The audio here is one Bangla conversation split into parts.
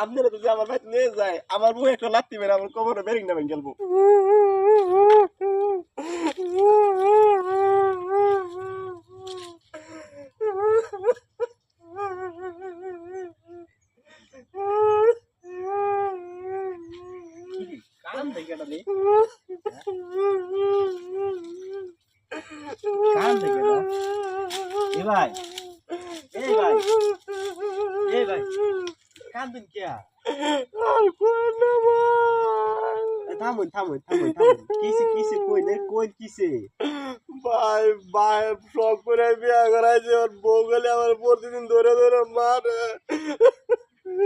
আপনারা যদি আমার ভাই নিয়ে যায় আমার বউ একটা লাত্তি মেরে আমার কোমরে বেরিং নামেন গেলবো। কান দেখে না রে, কান দেখে না। এ ভাই, এই ভাই, এই ভাই, কান্দুন কে? থামুন থামুন থামুন থামুন, কিসে কিসে কই নে, কই কিসে? ভাই ভাই শখ করে বিয়া করাইছে, ওর বউ গেলে আমার প্রতিদিন ধরে ধরে মারে।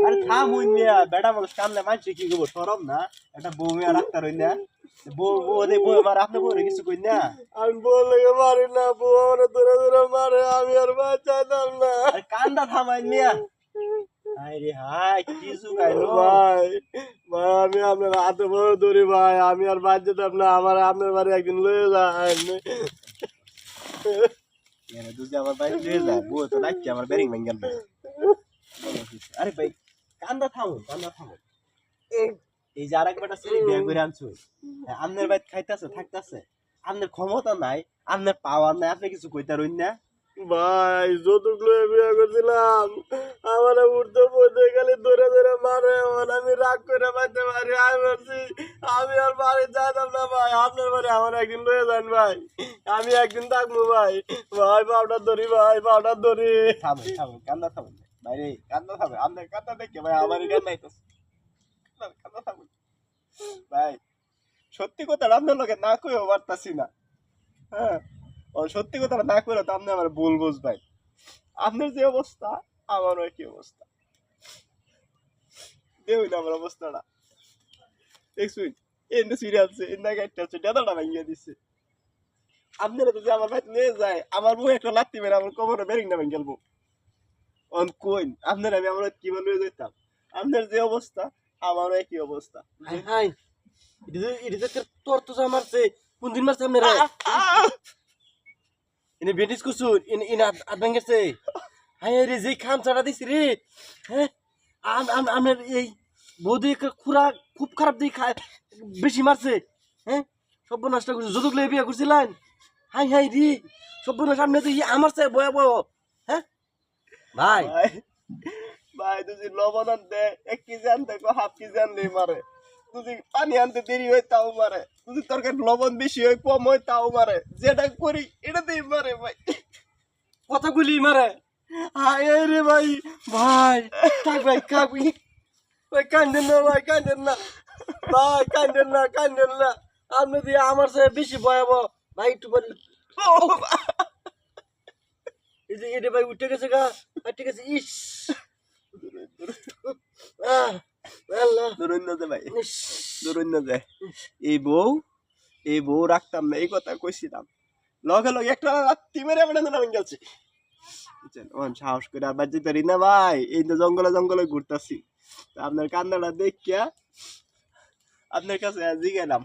আরে থামুন মিয়া, বেটা মানুষ কান্দলে মানছে কি করবো, শরম না? একটা বউ মিয়া রাখতে রই না, বউ বউ দে বউ মার, আপনি বউ কিছু কই না? আমি বউ লেগে মারি না, বউ আমার ধরে ধরে মারে, আমি আর বাঁচাতাম না। কান্দা থামাই মিয়া। আরে হাই কিছু খাইলো ভাই, ভাই আমি আপনার হাতে বড় ধরি ভাই, আমি আর বাদ যেতাম না, আমার আপনার বাড়ি একদিন লয়ে যায়। তুই আমার বাড়ি লয়ে যায়, বউ তো নাকি আমার বেরিং ভেঙে গেল। আরে ভাই কান্দা থামো, কান্দা থামো। এই যে আরেক বেটা ছেলে বিয়ে করে আনছো, আপনার বাড়ি খাইতেছে থাকতেছে, আপনার ক্ষমতা নাই, আপনার পাওয়ার নাই, আপনি কিছু কইতে রইন না। ভাই যতটুক লয়ে বিয়ে করছিলাম, আমার উঠতে পড়তে গেলে ধরে ধরে মারে, আমি রাগ করে পাইতে পারি, আমি আর বাড়ি যাইতাম না ভাই, আপনার বাড়ি আমার একদিন লয়ে যান ভাই, আমি একদিন থাকবো ভাই। ভাই পাউডার ধরি ভাই, পাউডার ধরি। থামেন থামেন, কান্না থামেন ভাই রে, কান্না থামেন, আপনার কান্না দেখে ভাই আমারই কান্না আইতাছে, কান্না থামেন ভাই। সত্যি কথা আপনার লোকে না কইও পারতাছি না, হ্যাঁ সত্যি কথা না করে তো আপনি আমার ভুল বুঝবেন। আপনার যে অবস্থা আমারও একই অবস্থা, দেখুন আমার অবস্থাটা দেখছুন, এনে সিরিয়ালছে এনে গাইতে হচ্ছে ডেদাটা ভাঙিয়ে দিচ্ছে। আপনারা যদি আমার ভাই নিয়ে যায় আমার বউ একটা লাত্তি মেরে আমার কোমরে বেরিং নামেন গেলবো। অন কইন আপনার আমি আমার কি বলে যেতাম, আপনার যে অবস্থা আমারও একই অবস্থা। হাই এটা তোর তো মারছে, কোন দিন মারছে আপনারা? ইনে বেডিস কুসুর ইনে আদবাং গেছে। হাই রে যে খান চাড়া দিছি রে, হ্যাঁ আমার এই বৌদি খুরা খুব খারাপ দিয়ে খায়, বেশি মারছে, হ্যাঁ সর্বনাশটা করছে, যদুক লে বিয়ে করছিলেন। হাই হাই রে সর্বনাশ, আপনি তো আমার চাই ভয়াবহ। হ্যাঁ ভাই ভাই তুই লবণ আনতে 1 কেজি আনতে হাফ কেজি আনলেই মারে, তুই পানি আনতে দেরি হয় তাও মারে, তুই তরকারি লবণ বেশি হয় কম হয় তাও মারে, যেটা করি এটাতেই মারে ভাই, কথাগুলি মারে। হাই রে ভাই, ভাই কাক ভাই কাক ভাই, কান্দেন না ভাই, কান্দেন না ভাই, কান্দেন না কান্দেন না, আপনি দিয়ে আমার চেয়ে বেশি ভয়াবহ ভাই। একটু বলি এই যে এটা ভাই উঠে গেছে গা, ঠিক আছে। ইস আল্লাহ ধরুন না যে ভাই, ধরুন না যে এই বউ রাখতাম না, এই কথা কইছিলাম, লগে লগে একটা রাত্রি মেরে আমরা নাম গেছে। সাহস করে আবার যেতে পারি না ভাই, এই তো জঙ্গলে জঙ্গলে ঘুরতেছি, আপনার কান্দাটা দেখিয়া আপনার কাছে জিগেলাম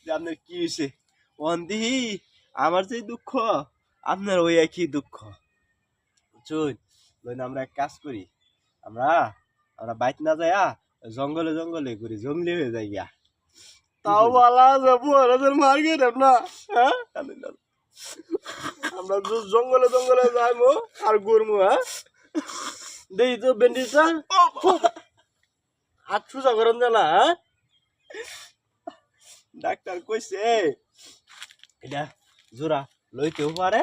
যে আপনার কি হয়েছে। অন্দি আমার যে দুঃখ আপনার ওই একই দুঃখ, বুঝুন। আমরা এক কাজ করি, আমরা আমরা বাইক না যাইয়া জঙ্গলে জঙ্গলে ঘুরি, জঙ্গলি হয়ে যাই গিয়া, তাও বলা যাবো মার গিয়ে না। হ্যাঁ আমরা জঙ্গলে জঙ্গলে যাইমো আর ঘুরমু। হ্যাঁ দেই তো বেন্ডিটা হাত সুজা করেন না। হ্যাঁ ডাক্তার কইছে এটা জোড়া লইতেও পারে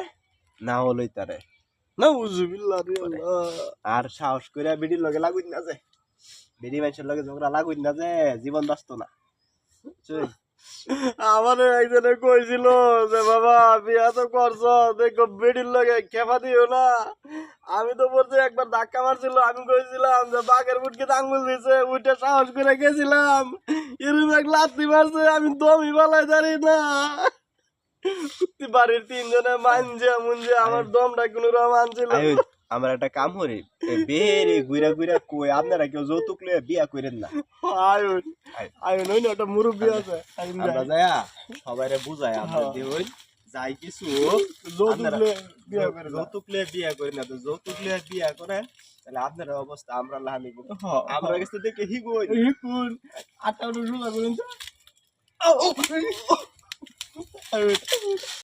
নাও লইতারে না, উজুবিল্লাহ রে আল্লাহ। আর সাহস করে বিড়ির লগে লাগুই না যে, বিড়ি মানুষের লগে ঝগড়া লাগুই না যে, জীবন বাঁচত না। আমার একজনে কইছিল যে বাবা বিয়া তো করছ, দেখো বেডির লগে খেপা দিও না। আমি তো বলছি একবার ধাক্কা মারছিল, আমি কইছিলাম যে বাঘের মুটকে আঙ্গুল দিছে, উঠে সাহস করে গেছিলাম, এরকম এক লাথি মারছে, আমি দমই বালাই জানি না। বাড়ির 3 জনে মানজে মুঞ্জে আমার দমটা কোনো রকম আনছিল। আমার একটা কাম হরি বেরে গুইরা গুইরা কই আপনারা কেউ যৌতুক লইয়া বিয়া কইরেন না। আয়ুন আয়ুন ওই একটা মুরব্বি আছে, আমরা যায়া সবাইরে বুঝাই, আমরা দেই যাই কিছু যৌতুক লইয়া বিয়া করেন না, তো যৌতুক লইয়া বিয়া করেন তাহলে আপনার অবস্থা আমরা লাহা নিব হ্যাঁ, আমরা কাছে দেখে হিগুই এই কোন আটা রোজা করুন তো